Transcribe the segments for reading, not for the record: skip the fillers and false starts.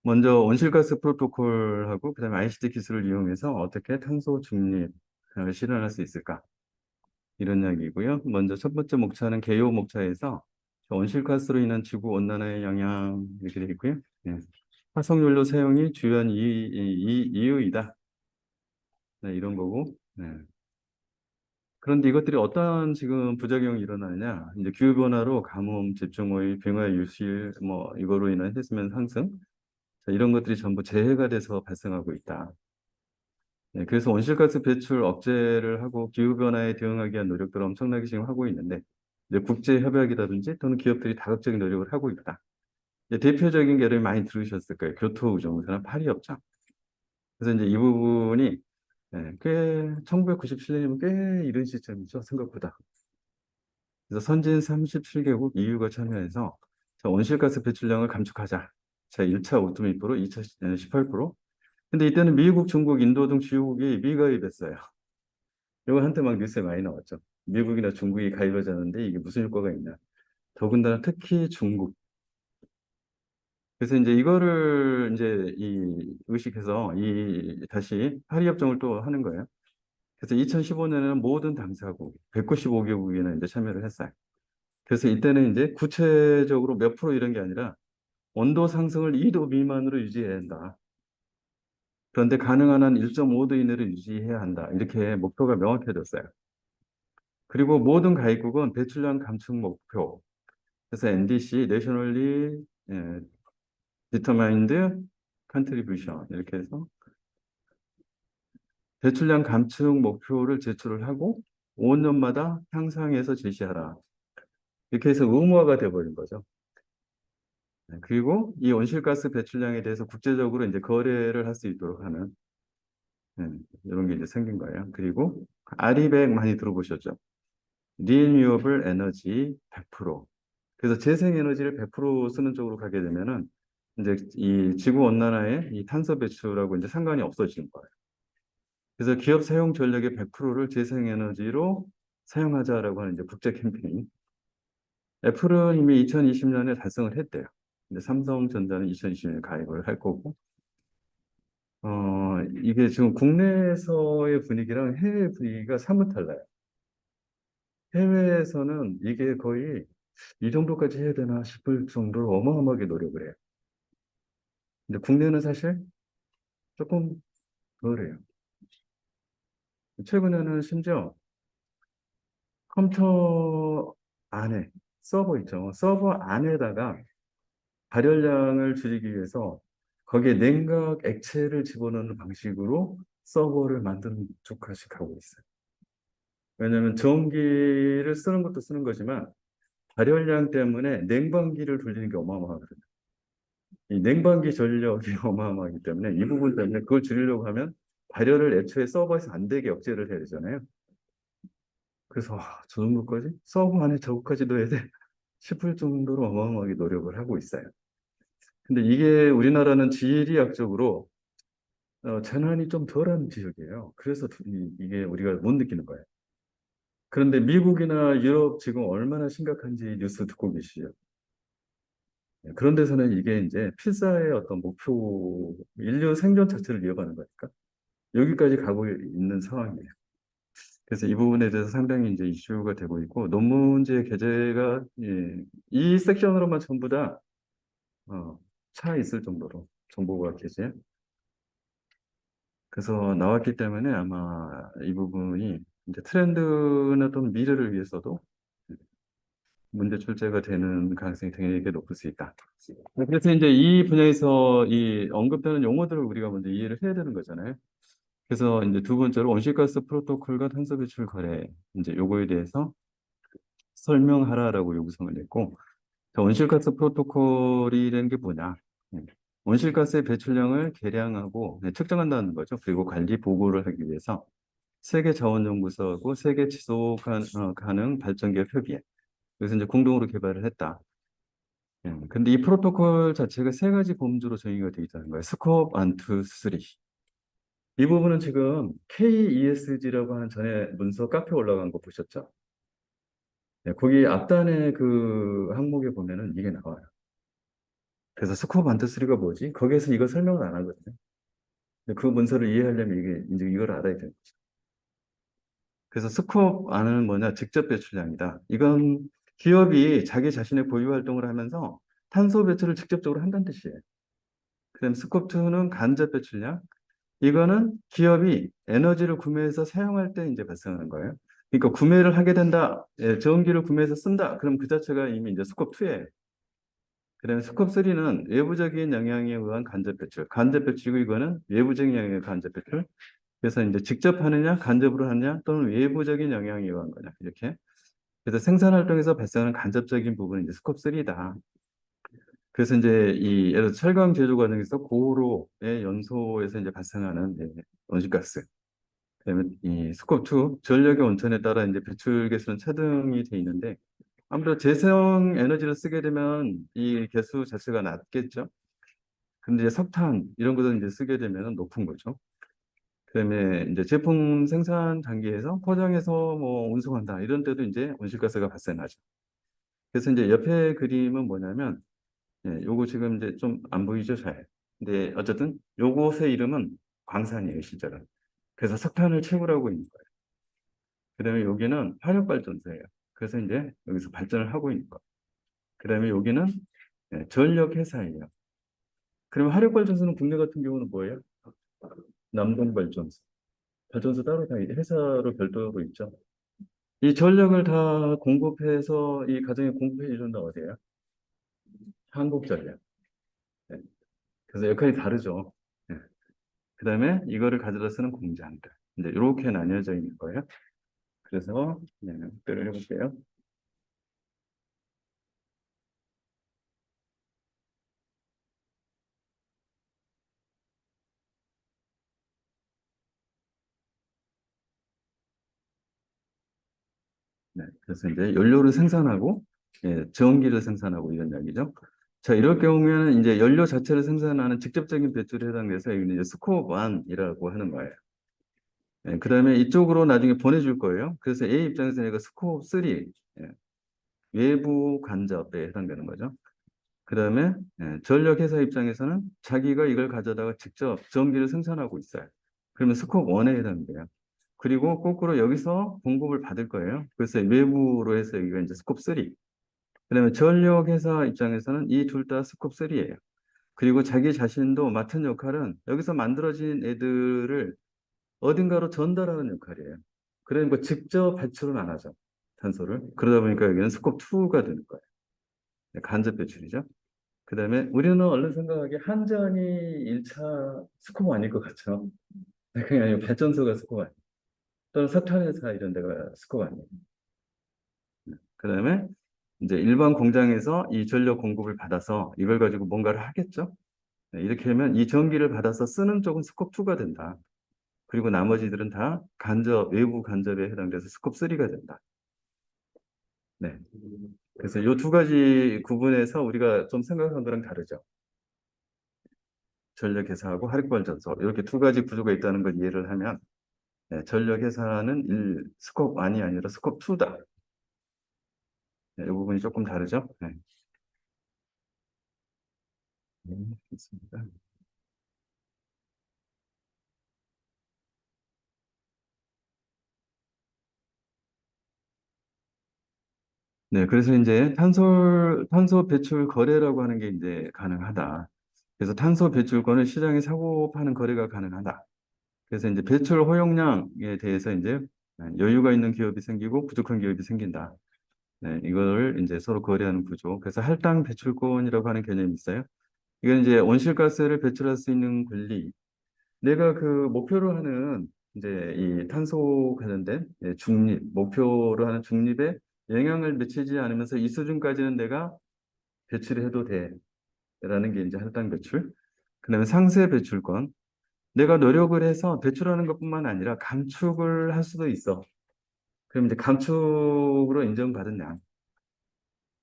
먼저 온실가스 프로토콜하고 그다음에 ICT 기술을 이용해서 어떻게 탄소 중립을 실현할 수 있을까? 이런 이야기고요. 먼저 첫 번째 목차는 개요 목차에서 온실가스로 인한 지구 온난화의 영향 이렇게 되어 있고요. 예. 화석연료 사용이 주요한 이유이다. 네, 이런 거고. 네. 그런데 이것들이 어떤 지금 부작용이 일어나느냐? 이제 기후변화로 가뭄, 집중호우, 빙하 유실, 뭐 이거로 인한 해수면 상승, 자, 이런 것들이 전부 재해가 돼서 발생하고 있다. 네, 그래서 온실가스 배출 억제를 하고 기후변화에 대응하기 위한 노력들을 엄청나게 지금 하고 있는데, 이제 국제협약이라든지 또는 기업들이 다각적인 노력을 하고 있다. 이제 대표적인 예를 많이 들으셨을 거예요. 교토우정선화 파리협정. 그래서 이제 이 부분이 꽤 1997년이면 꽤 이른 시점이죠. 생각보다. 그래서 선진 37개국 EU가 참여해서 자, 온실가스 배출량을 감축하자. 자, 1차 오토미프로 2차 18%. 근데 이때는 미국, 중국, 인도 등 주요국이 미가입했어요. 이거 한때 막 뉴스에 많이 나왔죠. 미국이나 중국이 가입하자는데 이게 무슨 효과가 있냐. 더군다나 특히 중국. 그래서 이제 이거를 이제 이 의식해서 이 다시 파리 협정을 또 하는 거예요. 그래서 2015년에는 모든 당사국 195개국이나 이제 참여를 했어요. 그래서 이때는 이제 구체적으로 몇 프로 이런 게 아니라 온도 상승을 2도 미만으로 유지해야 한다. 그런데 가능한 한 1.5도 이내로 유지해야 한다. 이렇게 목표가 명확해졌어요. 그리고 모든 가입국은 배출량 감축 목표, 그래서 NDC, Nationally Determined Contribution 이렇게 해서 배출량 감축 목표를 제출을 하고 5년마다 향상해서 제시하라. 이렇게 해서 의무화가 돼버린 거죠. 네, 그리고 이 온실가스 배출량에 대해서 국제적으로 이제 거래를 할 수 있도록 하는 네, 이런 게 이제 생긴 거예요. 그리고 RE100 많이 들어보셨죠? Renewable Energy 100%. 그래서 재생에너지를 100% 쓰는 쪽으로 가게 되면은 이제 이 지구 온난화에 이 탄소 배출하고 이제 상관이 없어지는 거예요. 그래서 기업 사용 전력의 100%를 재생에너지로 사용하자라고 하는 이제 국제 캠페인. 애플은 이미 2020년에 달성을 했대요. 근데 삼성전자는 2020년에 가입을 할 거고, 이게 지금 국내에서의 분위기랑 해외 분위기가 사뭇 달라요. 해외에서는 이게 거의 이 정도까지 해야 되나 싶을 정도로 어마어마하게 노력을 해요. 근데 국내는 사실 조금 덜해요. 최근에는 심지어 컴퓨터 안에 서버 있죠. 서버 안에다가 발열량을 줄이기 위해서 거기에 냉각 액체를 집어넣는 방식으로 서버를 만드는 쪽까지 가고 있어요. 왜냐하면 전기를 쓰는 것도 쓰는 거지만 발열량 때문에 냉방기를 돌리는 게 어마어마하거든요. 이 냉방기 전력이 어마어마하기 때문에 이 부분 때문에 그걸 줄이려고 하면 발열을 애초에 서버에서 안 되게 억제를 해야 되잖아요. 그래서 저 정도까지? 서버 안에 저거까지 넣어야 돼? 싶을 정도로 어마어마하게 노력을 하고 있어요. 근데 이게 우리나라는 지리학적으로 재난이 좀 덜한 지역이에요. 그래서 이게 우리가 못 느끼는 거예요. 그런데 미국이나 유럽 지금 얼마나 심각한지 뉴스 듣고 계시죠? 네, 그런 데서는 이게 이제 필사의 어떤 목표, 인류 생존 자체를 이어가는 거니까 여기까지 가고 있는 상황이에요. 그래서 이 부분에 대해서 상당히 이제 이슈가 되고 있고 논문제 게재가 이 섹션으로만 전부 다 차 있을 정도로 정보가 게재. 그래서 나왔기 때문에 아마 이 부분이 이제 트렌드나 또는 미래를 위해서도 문제 출제가 되는 가능성이 되게 높을 수 있다. 네, 그래서 이제 이 분야에서 이 언급되는 용어들을 우리가 먼저 이해를 해야 되는 거잖아요. 그래서 이제 두 번째로 온실가스 프로토콜과 탄소 배출 거래 이제 요거에 대해서 설명하라라고 요구성을 냈고, 자, 온실가스 프로토콜이라는 게 뭐냐? 온실가스의 배출량을 계량하고 측정한다는 거죠. 그리고 관리 보고를 하기 위해서 세계자원연구소하고 세계 지속 가능 발전기업 협의회. 그래서 이제 공동으로 개발을 했다. 근데 이 프로토콜 자체가 세 가지 범주로 정의가 되어 있다는 거예요. 스코프 1, 2, 3. 이 부분은 지금 KESG라고 하는 전에 문서 카페 올라간 거 보셨죠? 네, 거기 앞단의 그 항목에 보면은 이게 나와요. 그래서 스코프 1, 2, 3가 뭐지? 거기에서 이거 설명을 안 하거든요. 근데 그 문서를 이해하려면 이게 이제 이걸 알아야 돼요. 그래서 스코프 안은 뭐냐? 직접 배출량이다. 이건 기업이 자기 자신의 고유 활동을 하면서 탄소 배출을 직접적으로 한다는 뜻이에요. 그다음 스코프 2는 간접 배출량. 이거는 기업이 에너지를 구매해서 사용할 때 이제 발생하는 거예요. 그러니까 구매를 하게 된다. 예, 전기를 구매해서 쓴다. 그럼 그 자체가 이미 이제 스코프 2예요. 그다음에 스코프 3는 외부적인 영향에 의한 간접 배출. 간접 배출이고 이거는 외부적인 영향에 의한 간접 배출. 그래서 이제 직접 하느냐, 간접으로 하느냐, 또는 외부적인 영향에 의한 거냐. 이렇게. 그래서 생산 활동에서 발생하는 간접적인 부분은 이제 스코프 3다. 그래서 이제 이 예를 들어 철강 제조 과정에서 고로의 연소에서 이제 발생하는 온실가스. 그다음에 이 스코프 2 전력의 온천에 따라 이제 배출 개수는 차등이 돼 있는데 아무래도 재생 에너지를 쓰게 되면 이 개수 자체가 낮겠죠. 근데 이제 석탄 이런 것을 이제 쓰게 되면 높은 거죠. 그다음에 이제 제품 생산 단계에서 포장해서 뭐 운송한다 이런 때도 이제 온실가스가 발생하죠. 그래서 이제 옆에 그림은 뭐냐면 요거 지금 이제 좀 안 보이죠, 잘. 근데 어쨌든 요것의 이름은 광산이에요, 실제로. 그래서 석탄을 채굴하고 있는 거예요. 그다음에 여기는 화력발전소예요. 그래서 이제 여기서 발전을 하고 있는 거예요. 그다음에 여기는 전력회사예요. 그러면 화력발전소는 국내 같은 경우는 뭐예요? 남동발전소. 발전소 따로 다 회사로 별도로 있죠. 이 전력을 다 공급해서 이 가정에 공급해 주는 데 어디예요? 한국전력. 네. 그래서 역할이 다르죠. 네. 그다음에 이거를 가져다 쓰는 공장들. 이제 이렇게 나뉘어져 있는 거예요. 그래서 특별을 해볼게요. 네. 그래서 이제 연료를 생산하고 전기를 생산하고 이런 이야기죠. 자, 이럴 경우에는 이제 연료 자체를 생산하는 직접적인 배출에 해당돼서 여기는 이제 스코프 1이라고 하는 거예요. 그다음에 이쪽으로 나중에 보내줄 거예요. 그래서 A 입장에서는 이거 스코프 3, 외부 간접에 해당되는 거죠. 그다음에 전력회사 입장에서는 자기가 이걸 가져다가 직접 전기를 생산하고 있어요. 그러면 스코프 1에 해당돼요. 그리고 거꾸로 여기서 공급을 받을 거예요. 그래서 외부로 해서 여기가 이제 스코프 3. 그다음에 전력회사 입장에서는 이 둘 다 스코프 3예요. 그리고 자기 자신도 맡은 역할은 여기서 만들어진 애들을 어딘가로 전달하는 역할이에요. 그러니까 직접 배출은 안 하죠. 탄소를. 그러다 보니까 여기는 스코프 2가 되는 거예요. 간접 배출이죠. 그다음에 우리는 얼른 생각하기에 한전이 1차 스코프 아닐 것 같죠. 그게 아니고 발전소가 스코프 아니에요. 또는 석탄회사 이런 데가 스코프 아니에요. 그다음에 이제 일반 공장에서 이 전력 공급을 받아서 이걸 가지고 뭔가를 하겠죠. 이렇게 하면 이 전기를 받아서 쓰는 쪽은 스코프 2가 된다. 그리고 나머지들은 다 간접, 외부 간접에 해당돼서 스코프 3가 된다. 네. 그래서 이 두 가지 구분해서 우리가 좀 생각한 거랑 다르죠. 전력회사하고 화력발전소 이렇게 두 가지 구조가 있다는 걸 이해를 하면 전력회사는 스코프 1이 아니라 스코프 2다. 이 부분이 조금 다르죠. 네. 있습니다. 네, 그래서 이제 탄소 배출 거래라고 하는 게 이제 가능하다. 그래서 탄소 배출권을 시장에 사고 파는 거래가 가능하다. 그래서 이제 배출 허용량에 대해서 이제 여유가 있는 기업이 생기고 부족한 기업이 생긴다. 네, 이걸 이제 서로 거래하는 구조. 그래서 할당 배출권이라고 하는 개념이 있어요. 이건 이제 온실가스를 배출할 수 있는 권리. 내가 그 목표로 하는 이제 이 탄소 관련된 중립, 목표로 하는 중립에 영향을 미치지 않으면서 이 수준까지는 내가 배출해도 돼라는 게 이제 할당 배출. 그다음에 상세 배출권. 내가 노력을 해서 배출하는 것뿐만 아니라 감축을 할 수도 있어. 그럼 이제 감축으로 인정받은 양.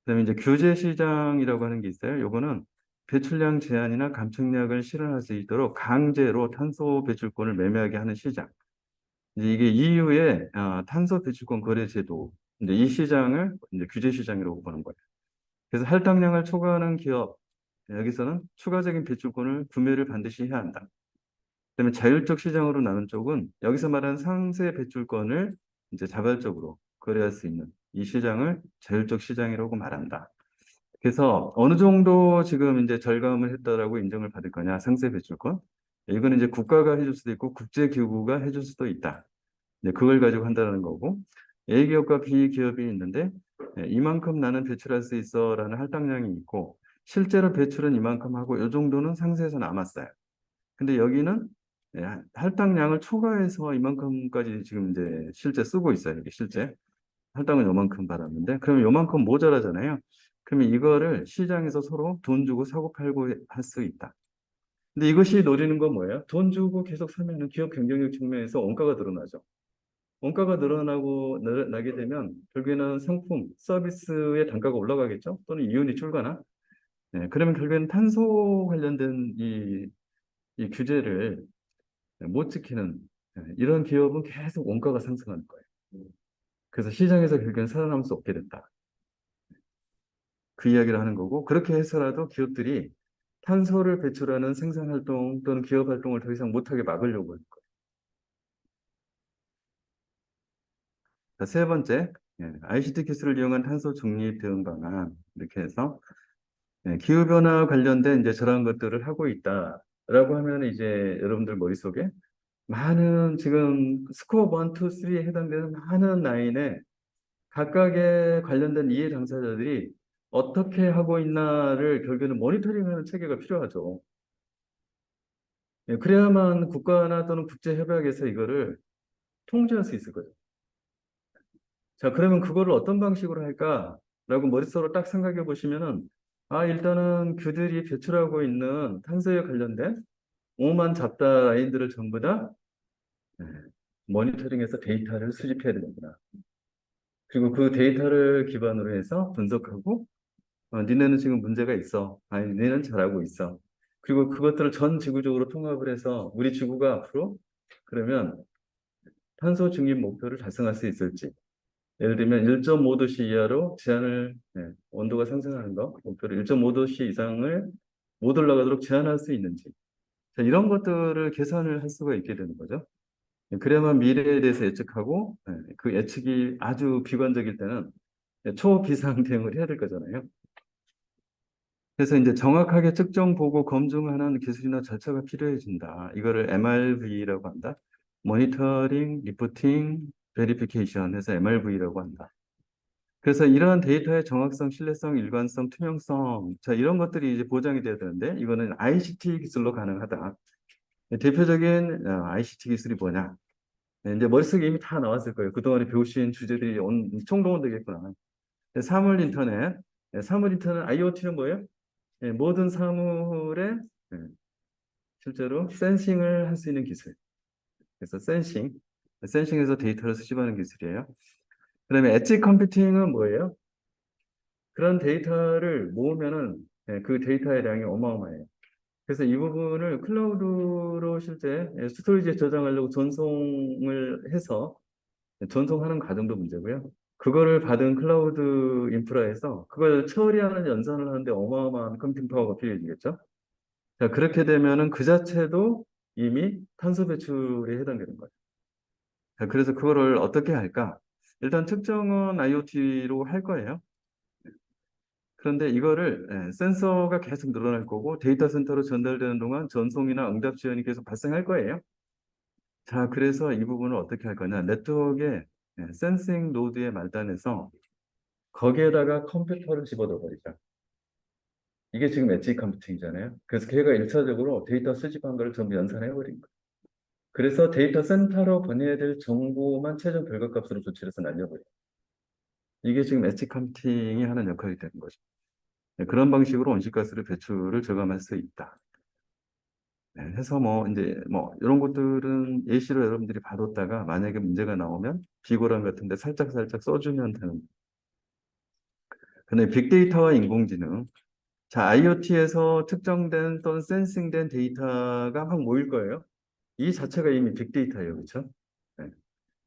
그다음에 이제 규제 시장이라고 하는 게 있어요. 요거는 배출량 제한이나 감축량을 실현할 수 있도록 강제로 탄소 배출권을 매매하게 하는 시장. 이제 이게 EU의 탄소 배출권 거래 제도. 이제 이 시장을 이제 규제 시장이라고 보는 거예요. 그래서 할당량을 초과하는 기업 여기서는 추가적인 배출권을 구매를 반드시 해야 한다. 그다음에 자율적 시장으로 나눈 쪽은 여기서 말하는 상세 배출권을 이제 자발적으로 거래할 수 있는 이 시장을 자율적 시장이라고 말한다. 그래서 어느 정도 지금 이제 절감을 했다라고 인정을 받을 거냐, 상세 배출권. 이거는 이제 국가가 해줄 수도 있고 국제기구가 해줄 수도 있다. 네, 그걸 가지고 한다는 거고, A기업과 B기업이 있는데, 이만큼 나는 배출할 수 있어라는 할당량이 있고, 실제로 배출은 이만큼 하고, 이 정도는 상세에서 남았어요. 근데 여기는 할당량을 초과해서 이만큼까지 지금 이제 실제 쓰고 있어요. 이게 실제. 할당은 요만큼 받았는데, 그러면 요만큼 모자라잖아요. 그러면 이거를 시장에서 서로 돈 주고 사고 팔고 할 수 있다. 근데 이것이 노리는 건 뭐예요? 돈 주고 계속 사면은 기업 경쟁력 측면에서 원가가 늘어나죠. 원가가 나게 되면 결국에는 상품, 서비스의 단가가 올라가겠죠? 또는 이윤이 줄거나. 네, 그러면 결국에는 탄소 관련된 이 규제를 못 지키는 이런 기업은 계속 원가가 상승하는 거예요. 그래서 시장에서 결국에는 살아남을 수 없게 된다. 그 이야기를 하는 거고, 그렇게 해서라도 기업들이 탄소를 배출하는 생산 활동 또는 기업 활동을 더 이상 못하게 막으려고 하는 거예요. 자, 세 번째, ICT 기술을 이용한 탄소 중립 대응 방안. 이렇게 해서 기후변화 관련된 이제 저런 것들을 하고 있다라고 하면 이제 여러분들 머릿속에 많은 지금 스코어 1, 2, 3에 해당되는 많은 라인에 각각의 관련된 이해 당사자들이 어떻게 하고 있나를 결국에는 모니터링하는 체계가 필요하죠. 그래야만 국가나 또는 국제협약에서 이거를 통제할 수 있을 거죠. 자, 그러면 그거를 어떤 방식으로 할까라고 머릿속으로 딱 생각해 보시면은, 아, 일단은 그들이 배출하고 있는 탄소에 관련된 오만 잡다 라인들을 전부 다 네, 모니터링해서 데이터를 수집해야 되는구나. 그리고 그 데이터를 기반으로 해서 분석하고, 니네는 지금 문제가 있어. 아니, 니네는 잘하고 있어. 그리고 그것들을 전 지구적으로 통합을 해서 우리 지구가 앞으로 그러면 탄소 중립 목표를 달성할 수 있을지. 예를 들면 1.5도씨 이하로 온도가 상승하는 거, 목표를 1.5도씨 이상을 못 올라가도록 제한할 수 있는지. 자, 이런 것들을 계산을 할 수가 있게 되는 거죠. 그래야만 미래에 대해서 예측하고, 그 예측이 아주 비관적일 때는 초비상 대응을 해야 될 거잖아요. 그래서 이제 정확하게 측정 보고 검증하는 기술이나 절차가 필요해진다. 이거를 MRV라고 한다. 모니터링, 리포팅, 베리피케이션 해서 MRV라고 한다. 그래서 이러한 데이터의 정확성, 신뢰성, 일관성, 투명성, 자, 이런 것들이 이제 보장이 돼야 되는데, 이거는 ICT 기술로 가능하다. 대표적인 ICT 기술이 뭐냐? 이제 머릿속에 이미 다 나왔을 거예요. 그동안에 배우신 주제들이 총동원되겠구나. 사물 인터넷. 사물 인터넷 IoT는 뭐예요? 모든 사물에 예, 실제로 센싱을 할 수 있는 기술. 그래서 센싱에서 데이터를 수집하는 기술이에요. 그다음에 엣지 컴퓨팅은 뭐예요? 그런 데이터를 모으면은 그 데이터의 양이 어마어마해요. 그래서 이 부분을 클라우드로 실제 스토리지에 저장하려고 전송을 해서 전송하는 과정도 문제고요. 그거를 받은 클라우드 인프라에서 그걸 처리하는 연산을 하는데 어마어마한 컴퓨팅 파워가 필요해지겠죠. 자, 그렇게 되면은 그 자체도 이미 탄소 배출에 해당되는 거예요. 자, 그래서 그거를 어떻게 할까? 일단 측정은 IoT로 할 거예요. 그런데 이거를 센서가 계속 늘어날 거고 데이터 센터로 전달되는 동안 전송이나 응답 지연이 계속 발생할 거예요. 자, 그래서 이 부분을 어떻게 할 거냐? 네트워크에 센싱 노드의 말단에서 거기에다가 컴퓨터를 집어넣어 버리자. 이게 지금 엣지 컴퓨팅이잖아요. 그래서 걔가 일차적으로 데이터 수집한 걸 전부 연산해 버린 거예요. 그래서 데이터 센터로 보내야 될 정보만 최종 결과값으로 조치해서 날려버려요. 이게 지금 엣지 컴퓨팅이 하는 역할이 되는 거죠. 그런 방식으로 온실가스를 배출을 저감할 수 있다. 해서 뭐 이제 뭐 이런 것들은 예시로 여러분들이 봐뒀다가 만약에 문제가 나오면 비고랑 같은데 살짝 살짝 써주면 되는. 근데 빅데이터와 인공지능, 자 IoT에서 특정된 또는 센싱된 데이터가 막 모일 거예요. 이 자체가 이미 빅데이터예요, 그렇죠?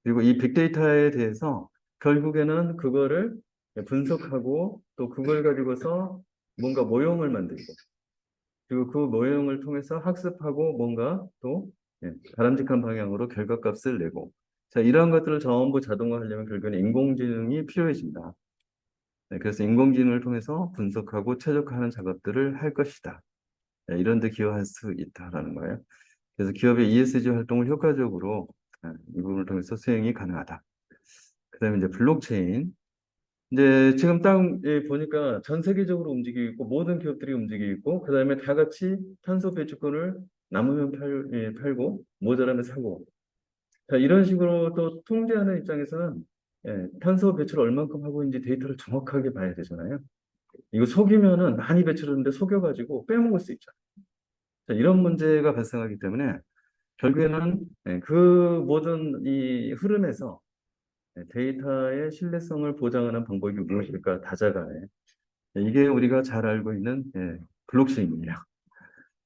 그리고 이 빅데이터에 대해서 결국에는 그거를 분석하고 또 그걸 가지고서 뭔가 모형을 만들고 그리고 그 모형을 통해서 학습하고 뭔가 또 바람직한 방향으로 결과값을 내고. 자, 이러한 것들을 전부 자동화하려면 결국엔 인공지능이 필요해진다. 네, 그래서 인공지능을 통해서 분석하고 최적화하는 작업들을 할 것이다. 네, 이런 데 기여할 수 있다라는 거예요. 그래서 기업의 ESG 활동을 효과적으로 이 부분을 통해서 수행이 가능하다. 그다음에 이제 블록체인. 이제 지금 딱 보니까 전 세계적으로 움직이고 있고 모든 기업들이 움직이고 있고 그다음에 다 같이 탄소 배출권을 남으면 팔고 모자라면 사고. 자, 이런 식으로 또 통제하는 입장에서는 탄소 배출을 얼만큼 하고 있는지 데이터를 정확하게 봐야 되잖아요. 이거 속이면은 많이 배출했는데 속여가지고 빼먹을 수 있죠. 자, 이런 문제가 발생하기 때문에 결국에는 그 모든 이 흐름에서 데이터의 신뢰성을 보장하는 방법이 무엇일까 다자간에 이게 우리가 잘 알고 있는 블록체인이에요.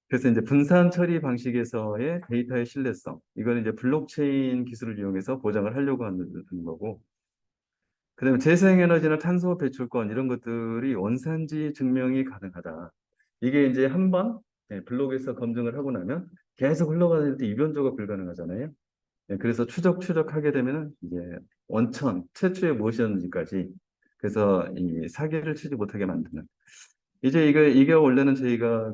그래서 이제 분산 처리 방식에서의 데이터의 신뢰성 이거는 이제 블록체인 기술을 이용해서 보장을 하려고 하는 거고 그다음에 재생에너지나 탄소 배출권 이런 것들이 원산지 증명이 가능하다. 이게 이제 한번 블록에서 검증을 하고 나면 계속 흘러가는 데 이변조가 불가능하잖아요. 그래서 추적하게 되면은 이제 원천 최초에 무엇이었는지까지 그래서 이 사기를 치지 못하게 만드는 이제 이게 원래는 저희가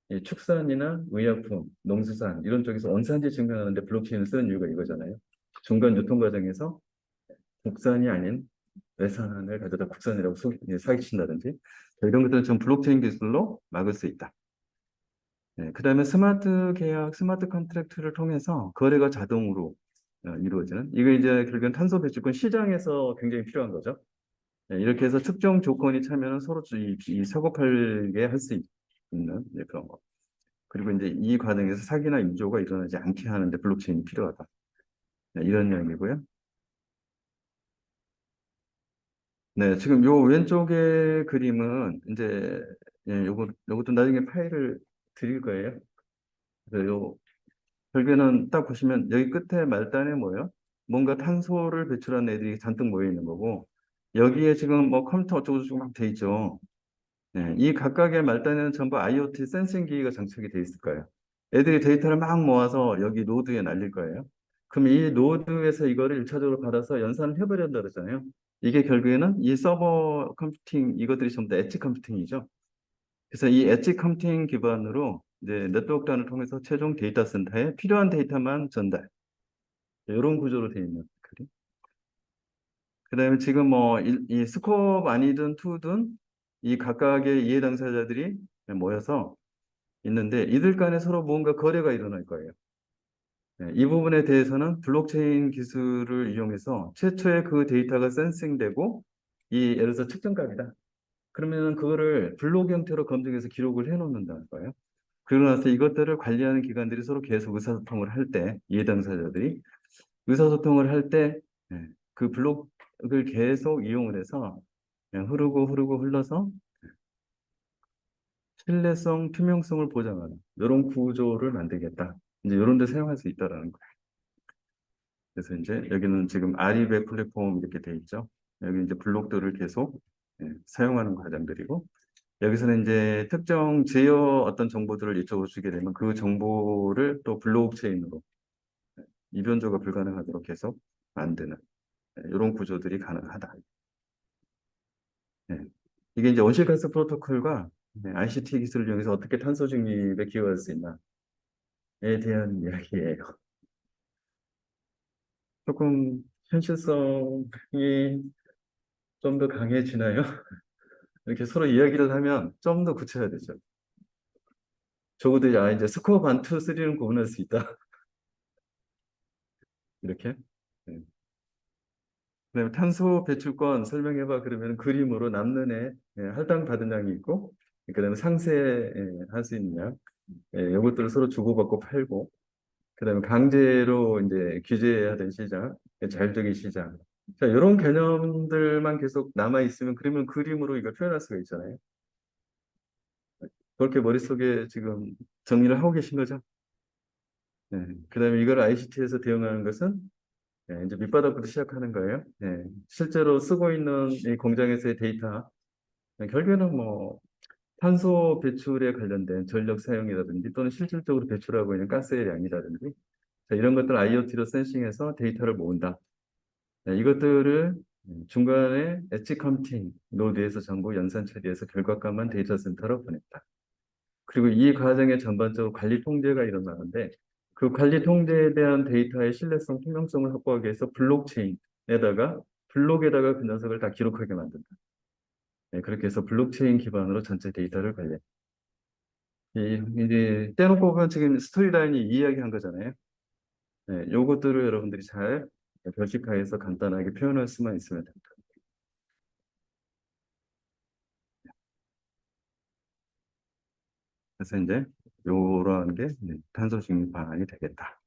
이 축산이나 의약품, 농수산 이런 쪽에서 원산지 증명하는데 블록체인을 쓰는 이유가 이거잖아요. 중간 유통 과정에서 국산이 아닌 외산을 가져다 국산이라고 사기친다든지 이런 것들은 좀 블록체인 기술로 막을 수 있다. 그다음에 스마트 계약, 스마트 컨트랙트를 통해서 거래가 자동으로 이루어지는 이게 이제 결국은 탄소 배출권 시장에서 굉장히 필요한 거죠. 이렇게 해서 특정 조건이 차면은 서로 이 사고 팔게 할 수 있는 그런 거. 그리고 이제 이 과정에서 사기나 위조가 일어나지 않게 하는데 블록체인이 필요하다. 이런 이야기고요. 네, 지금 요 왼쪽의 그림은 이제 요것도 나중에 파일을 드릴 거예요. 그래서 요 결국에는 딱 보시면 여기 끝에 말단에 뭐예요? 뭔가 탄소를 배출하는 애들이 잔뜩 모여 있는 거고 여기에 지금 뭐 컴퓨터 어쩌고저쩌고 막 돼 있죠. 네, 이 각각의 말단에는 전부 IoT 센싱 기기가 장착이 돼 있을 거예요. 애들이 데이터를 막 모아서 여기 노드에 날릴 거예요. 그럼 이 노드에서 이거를 일차적으로 받아서 연산을 해버린다 그러잖아요. 이게 결국에는 이 서버 컴퓨팅 이것들이 전부 다 엣지 컴퓨팅이죠. 그래서 이 엣지 컴퓨팅 기반으로 이제 네트워크단을 통해서 최종 데이터 센터에 필요한 데이터만 전달. 이런 구조로 되어 있는 그림. 그다음에 지금 뭐 이 스코업 아니든 투든 이 각각의 이해 당사자들이 모여서 있는데 이들 간에 서로 뭔가 거래가 일어날 거예요. 이 부분에 대해서는 블록체인 기술을 이용해서 최초의 그 데이터가 센싱되고 예를 들어서 측정값이다. 그러면 그거를 블록 형태로 검증해서 기록을 해놓는다는 거예요. 그러고 나서 이것들을 관리하는 기관들이 서로 계속 의사소통을 할 때, 이해 당사자들이 의사소통을 할 때, 그 블록을 계속 이용을 해서 그냥 흐르고 흘러서 신뢰성, 투명성을 보장하는 이런 구조를 만들겠다. 이제 이런 데 사용할 수 있다라는 거예요. 그래서 이제 여기는 지금 아리백 플랫폼 이렇게 돼 있죠. 여기 이제 블록들을 계속 사용하는 과정들이고 여기서는 이제 특정 제어 어떤 정보들을 이쪽으로 주게 되면 그 정보를 또 블록체인으로 이변조가 불가능하도록 계속 만드는 이런 구조들이 가능하다. 네. 이게 이제 온실가스 프로토콜과 ICT 기술을 이용해서 어떻게 탄소 중립에 기여할 수 있나에 대한 이야기예요. 조금 현실성이 좀 더 강해지나요? 이렇게 서로 이야기를 하면 좀 더 구체화되죠. 적어도 이제 스코어 반, 투, 쓰리는 구분할 수 있다. 이렇게. 네. 그다음에 탄소 배출권 설명해봐 그러면 그림으로 남는 애 할당 받은 양이 있고 그다음에 상세할 수 있는 양 이것들을 서로 주고받고 팔고 그다음에 강제로 이제 규제해야 될 시장 자율적인 시장 자 이런 개념들만 계속 남아 있으면 그러면 그림으로 이걸 표현할 수가 있잖아요. 그렇게 머릿속에 지금 정리를 하고 계신 거죠? 네. 그다음에 이걸 ICT에서 대응하는 것은 이제 밑바닥부터 시작하는 거예요. 실제로 쓰고 있는 이 공장에서의 데이터 결국에는 뭐 탄소 배출에 관련된 전력 사용이라든지 또는 실질적으로 배출하고 있는 가스의 양이라든지 자, 이런 것들 IoT로 센싱해서 데이터를 모은다. 네, 이것들을 중간에 엣지 컴퓨팅 노드에서 전부 연산 처리해서 결과값만 데이터 센터로 보냈다. 그리고 이 과정에 전반적으로 관리 통제가 일어나는데 그 관리 통제에 대한 데이터의 신뢰성, 투명성을 확보하기 위해서 블록체인에다가 블록에다가 그 녀석을 다 기록하게 만든다. 네, 그렇게 해서 블록체인 기반으로 전체 데이터를 관리해. 이제 떼놓고 보면 지금 스토리라인이 이야기한 거잖아요. 네, 요것들을 여러분들이 잘 별식화해서 간단하게 표현할 수만 있으면 됩니다. 그래서 이제 요러한 게 탄소 중립 방안이 되겠다.